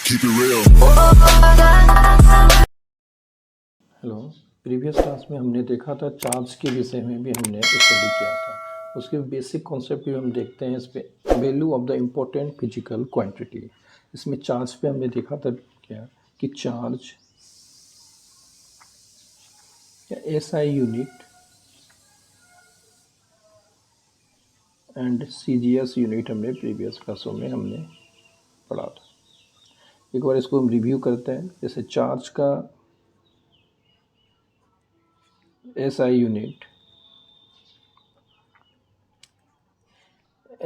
Keep it real. Hello. Previous class में हमने देखा था चार्ज के विषय में भी हमने स्टडी किया था। उसके बेसिक कॉन्सेप्ट भी हम देखते हैं इस पे। Value of the important physical quantity. इसमें चार्ज पे हमने देखा था क्या कि चार्ज या SI unit and CGS unit हमने प्रीवियस क्लासों में हमने पढ़ा था। एक बार इसको हम रिव्यू करते हैं। जैसे चार्ज का एसआई यूनिट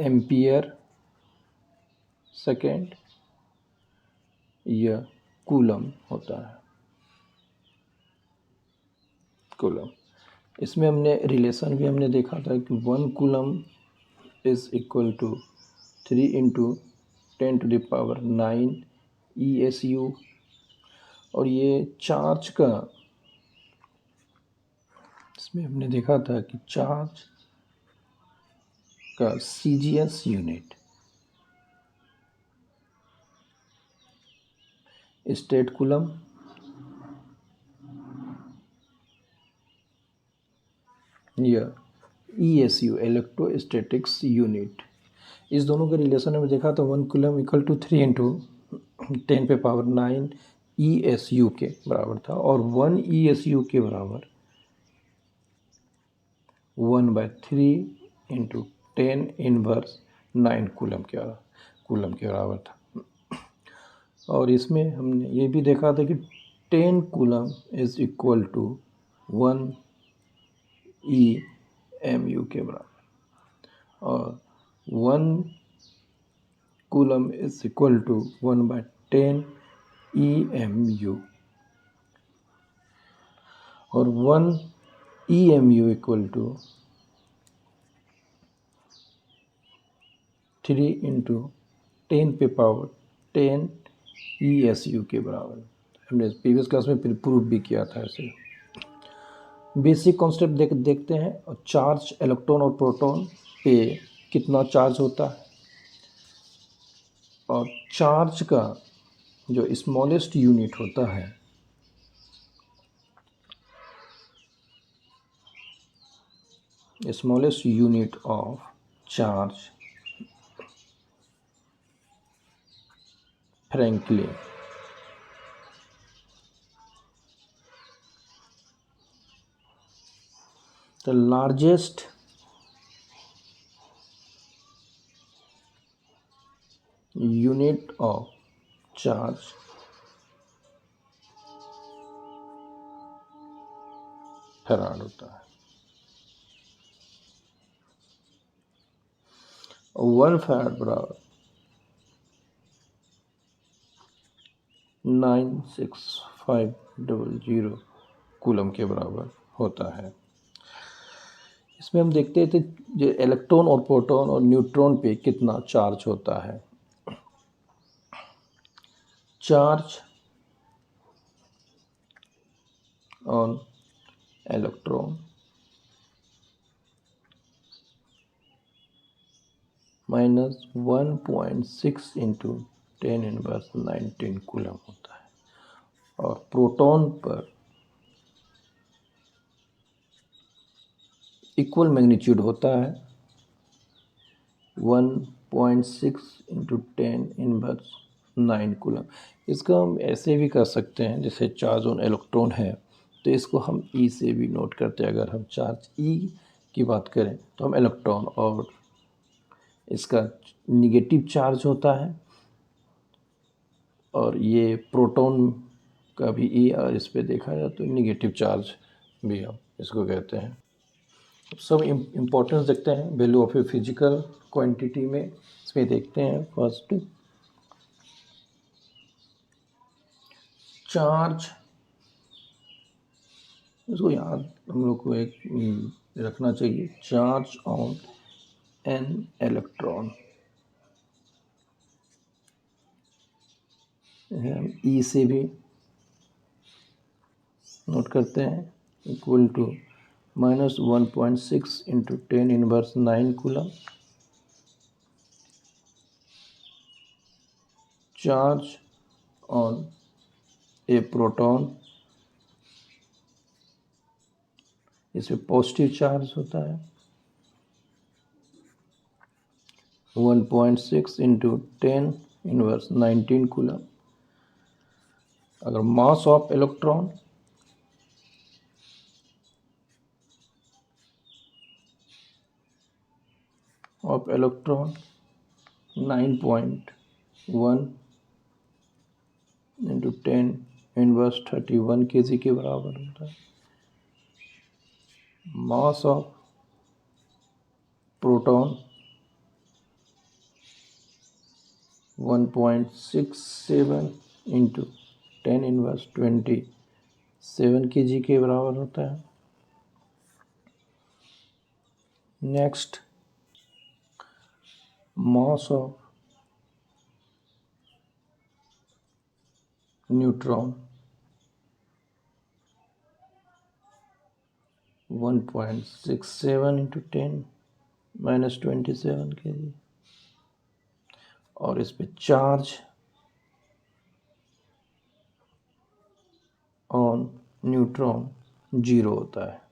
एम्पियर सेकेंड या कूलम होता है। कूलम, इसमें हमने रिलेशन भी हमने देखा था कि 1 coulomb is equal to 3 into 10⁹ ESU। और ये चार्ज का, इसमें हमने देखा था कि चार्ज का CGS यूनिट स्टेट कूलम या ESU इलेक्ट्रोस्टैटिक्स यूनिट। इस दोनों के रिलेशन में देखा तो 1 coulomb equal to 3 into 10⁹ ESU के बराबर था और 1 ESU के बराबर 1/3 इंटू 10⁻9 कूलम के बराबर था। और इसमें हमने ये भी देखा था कि 10 coulomb is equal to 1 EMU के बराबर और 1 coulomb is equal to 1/10 EMU और 1 EMU equal to 3 into 10⁻10 ESU के बराबर। हमने प्रीवियस क्लास में प्रूफ भी किया था ऐसे। बेसिक कॉन्सेप्ट देखते हैं। और चार्ज इलेक्ट्रॉन और प्रोटॉन पे कितना चार्ज होता है और चार्ज का जो स्मॉलेस्ट यूनिट होता है smallest unit of charge Franklin the largest unit of charge farad होता है। 1 फैराड बराबर 96500 कूलम के बराबर होता है। इसमें हम देखते थे जो इलेक्ट्रॉन और प्रोटॉन और न्यूट्रॉन पे कितना चार्ज होता है। Charge on electron -1.6 into 10⁻19 coulomb होता है और प्रोटॉन पर इक्वल मैग्नीट्यूड होता है 1.6 इंटू 10⁻9 कूलम। इसका हम ऐसे भी कर सकते हैं, जैसे चार्ज ऑन इलेक्ट्रॉन है तो इसको हम E से भी नोट करते हैं। अगर हम चार्ज E की बात करें तो हम इलेक्ट्रॉन और इसका निगेटिव चार्ज होता है और ये प्रोटॉन का भी E, और इस पे देखा जाए तो निगेटिव चार्ज भी हम इसको कहते हैं। सब इम्पोर्टेंस देखते हैं value of a physical quantity में। इसमें देखते हैं फर्स्ट चार्ज। इसको याद हम लोग को एक रखना चाहिए, चार्ज ऑन एन इलेक्ट्रॉन। हम E से भी नोट करते हैं equal to -1.6 into 10⁻9 coulomb. Charge on a proton, इसमें पॉजिटिव चार्ज होता है 1.6 इंटू 10 इनवर्स 19 कूलम। अगर mass of electron of electron 9.1 into 10 inverse 31 kg के बराबर होता है। Mass of proton 1.67 into 10 inverse 27 kg के बराबर होता है। Next, mass of neutron 1.67 into 10 minus 27 kg, और इस पे चार्ज ऑन न्यूट्रॉन 0 होता है।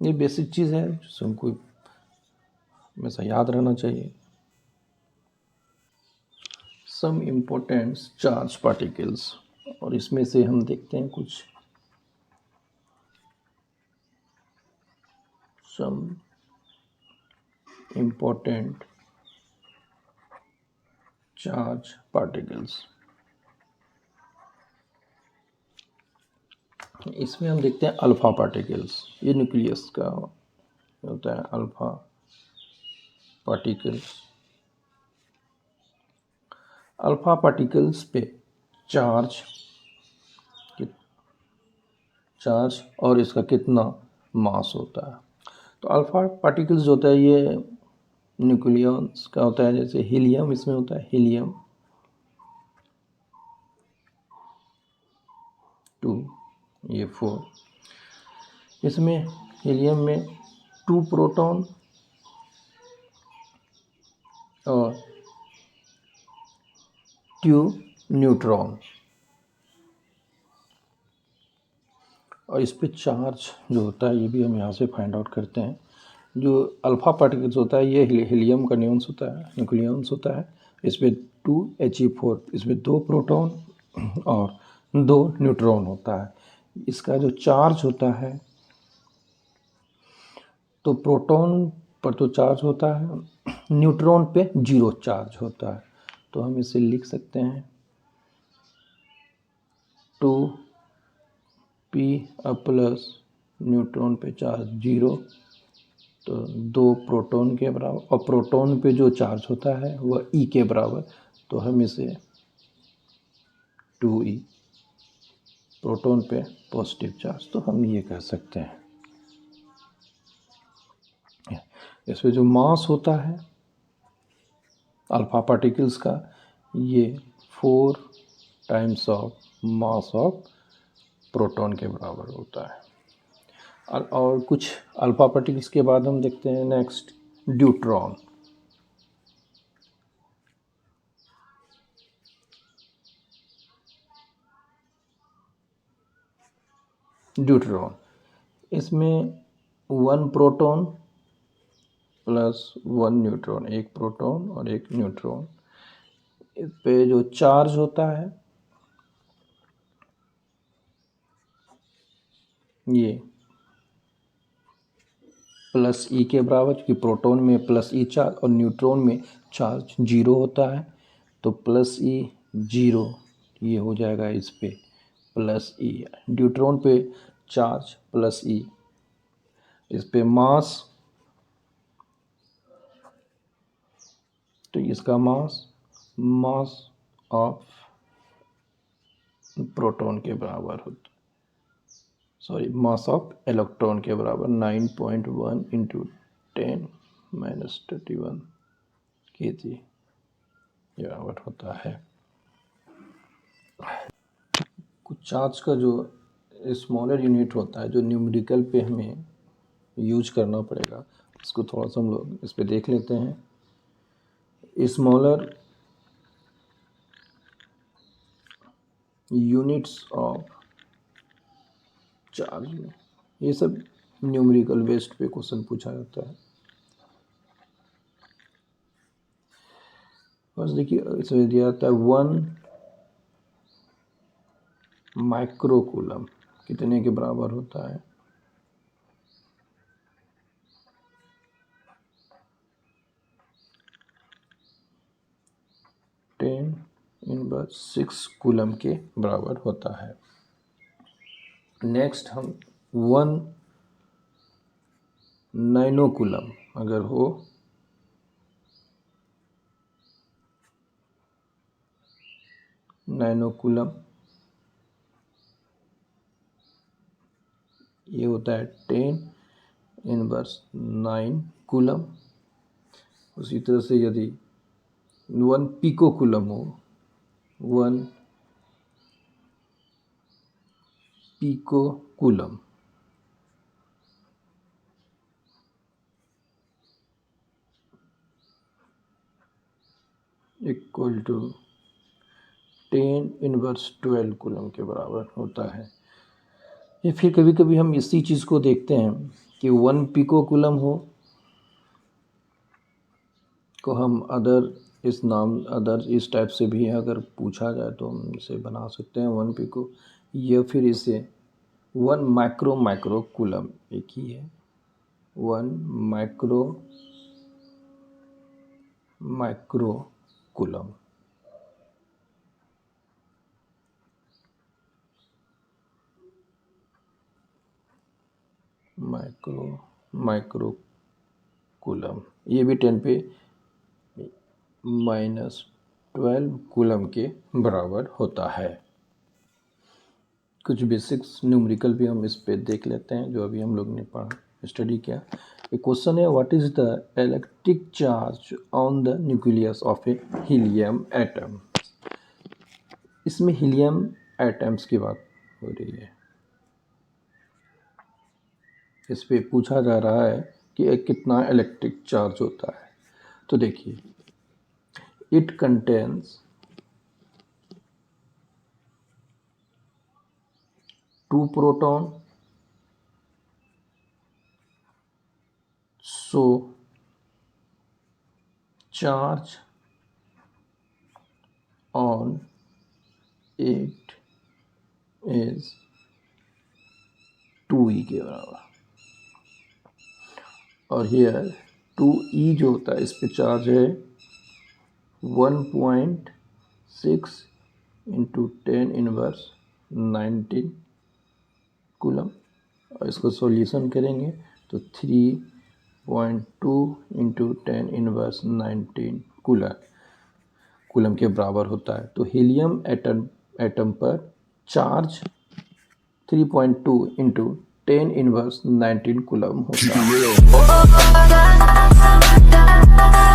ये बेसिक चीज़ है जिसे हमको हमेशा याद रहना चाहिए। सम इम्पोर्टेंट चार्ज पार्टिकल्स, और इसमें से हम देखते हैं कुछ सम इम्पोर्टेंट चार्ज पार्टिकल्स। इसमें हम देखते हैं अल्फा पार्टिकल्स। ये न्यूक्लियस का होता है अल्फा पार्टिकल्स। अल्फा पार्टिकल्स पे चार्ज और इसका कितना मास होता है। तो अल्फा पार्टिकल्स जो होता है ये न्यूक्लियस का होता है। जैसे हीलियम, इसमें होता है हीलियम 2, ये 4। इसमें हीलियम में 2 प्रोटॉन और 2 न्यूट्रॉन, और इस पे चार्ज जो होता है ये भी हम यहाँ से फाइंड आउट करते हैं। जो अल्फा पार्टिकल्स होता है ये हीलियम का न्यूक्लियस होता है। इस पे 2He4, इसमें 2 प्रोटॉन और 2 न्यूट्रॉन होता है। इसका जो चार्ज होता है, तो प्रोटॉन पर तो चार्ज होता है, न्यूट्रॉन पे 0 चार्ज होता है। तो हम इसे लिख सकते हैं 2p प्लस न्यूट्रॉन पे चार्ज 0, तो 2 प्रोटॉन के बराबर, और प्रोटॉन पे जो चार्ज होता है वह E के बराबर। तो हम इसे 2E, प्रोटॉन पे पॉजिटिव चार्ज, तो हम ये कह सकते हैं। इसमें जो मास होता है अल्फा पार्टिकल्स का, ये 4 times of mass of proton के बराबर होता है। और कुछ अल्फा पार्टिकल्स के बाद हम देखते हैं नेक्स्ट ड्यूट्रॉन। इसमें 1 प्रोटॉन प्लस 1 न्यूट्रॉन, 1 प्रोटॉन और 1 न्यूट्रॉन। इस पे जो चार्ज होता है ये प्लस E के बराबर, क्योंकि प्रोटॉन में प्लस E चार्ज और न्यूट्रॉन में चार्ज 0 होता है। तो प्लस E 0, ये हो जाएगा इस पे प्लस E। न्यूट्रॉन पे चार्ज प्लस E, इस पे मास, तो इसका मास ऑफ प्रोटॉन के बराबर होता, मास ऑफ इलेक्ट्रॉन के बराबर 9.1 इंटू 10 माइनस 31 kg बराबर होता है। कुछ चार्ज का जो स्मॉलर यूनिट होता है, जो न्यूमेरिकल पे हमें यूज करना पड़ेगा, इसको थोड़ा सा हम लोग इस पे देख लेते हैं। स्मॉलर यूनिट्स ऑफ चार्ज में। ये सब न्यूमेरिकल बेस्ड पे क्वेश्चन पूछा जाता है। बस देखिए इसमें दिया जाता है 1 माइक्रोकूलम कितने के बराबर होता है? 10⁻6 कूलम के बराबर होता है। नेक्स्ट हम 1 नैनो कूलम अगर हो नैनो कूलम, ये होता है 10⁻9 कूलम। उसी तरह से यदि 1 पिको कूलम हो, 1 pico coulomb equal to 10⁻12 coulomb के बराबर होता है। या फिर कभी कभी हम इसी चीज़ को देखते हैं कि 1 पिको कूलम हो को हम अदर इस टाइप से भी अगर पूछा जाए तो हम इसे बना सकते हैं 1 पिको, या फिर इसे 1 माइक्रो कूलम एक ही है, 1 माइक्रो कूलम। माइक्रो कूलम ये भी 10⁻12 कूलम के बराबर होता है। कुछ बेसिक्स न्यूमेरिकल भी हम इस पे देख लेते हैं जो अभी हम लोग ने पढ़ा स्टडी किया। एक क्वेश्चन है, what is the electric charge on the nucleus of A helium atom. इसमें हीलियम एटम्स की बात हो रही है। इस पे पूछा जा रहा है कि कितना इलेक्ट्रिक चार्ज होता है। तो देखिए, it contains 2 proton, so charge on it is 2e के बराबर। और here 2e जो होता है इस पे चार्ज है 1.6 × 10⁻19 कूलम। और इसको सॉल्यूशन करेंगे तो 3.2 × 10⁻19 कूलम के बराबर होता है। तो हीलियम एटम पर चार्ज 3.2 × 10⁻19 कूलम होता है।